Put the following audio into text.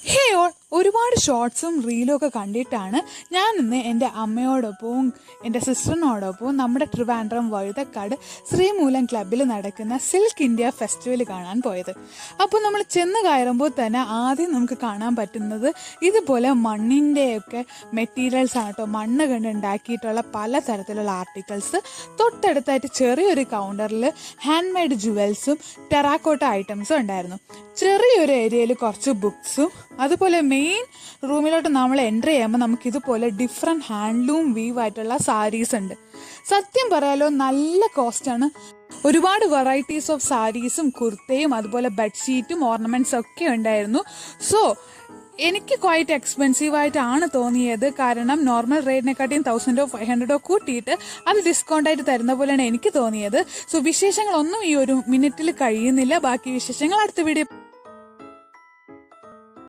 ഹേ all, ഒരുപാട് ഷോർട്സും റീലും ഒക്കെ കണ്ടിട്ടാണ് ഞാൻ ഇന്ന് എൻ്റെ അമ്മയോടൊപ്പവും എൻ്റെ സിസ്റ്ററിനോടൊപ്പവും നമ്മുടെ ട്രിവാൻഡ്രം വഴുതക്കാട് ശ്രീമൂലം ക്ലബ്ബിൽ നടക്കുന്ന സിൽക്ക് ഇന്ത്യ ഫെസ്റ്റിവൽ കാണാൻ പോയത്. അപ്പോൾ നമ്മൾ ചെന്ന് കയറുമ്പോൾ തന്നെ ആദ്യം നമുക്ക് കാണാൻ പറ്റുന്നത് ഇതുപോലെ മണ്ണിൻ്റെയൊക്കെ മെറ്റീരിയൽസ് ആണ് കേട്ടോ. മണ്ണ് കൊണ്ട് ഉണ്ടാക്കിയിട്ടുള്ള പലതരത്തിലുള്ള ആർട്ടിക്കിൾസ്. തൊട്ടടുത്തായിട്ട് ചെറിയൊരു കൗണ്ടറിൽ ഹാൻഡ് മെയ്ഡ് ജുവൽസും ടെറാക്കോട്ട ഐറ്റംസും ഉണ്ടായിരുന്നു. ചെറിയൊരു ഏരിയയിൽ കുറച്ച് ബുക്സും, അതുപോലെ മെയിൻ റൂമിലോട്ട് നമ്മൾ എൻ്റർ ചെയ്യുമ്പോൾ നമുക്ക് ഇതുപോലെ ഡിഫറെൻറ്റ് ഹാൻഡ്ലൂം വീവ് ആയിട്ടുള്ള സാരീസ് ഉണ്ട്. സത്യം പറയാലോ, നല്ല കോസ്റ്റാണ്. ഒരുപാട് വെറൈറ്റീസ് ഓഫ് സാരീസും കുർത്തയും അതുപോലെ ബെഡ്ഷീറ്റും ഓർണമെന്റ്സ് ഒക്കെ ഉണ്ടായിരുന്നു. സോ എനിക്ക് ക്വൈറ്റ് എക്സ്പെൻസീവ് ആയിട്ടാണ് തോന്നിയത്. കാരണം നോർമൽ റേറ്റിനെക്കാട്ടിയും 1,500 കൂട്ടിയിട്ട് അത് ഡിസ്കൗണ്ട് ആയിട്ട് തരുന്ന പോലെയാണ് എനിക്ക് തോന്നിയത്. സോ വിശേഷങ്ങളൊന്നും ഈ ഒരു മിനിറ്റിൽ കഴിയുന്നില്ല. ബാക്കി വിശേഷങ്ങൾ അടുത്ത വീഡിയോ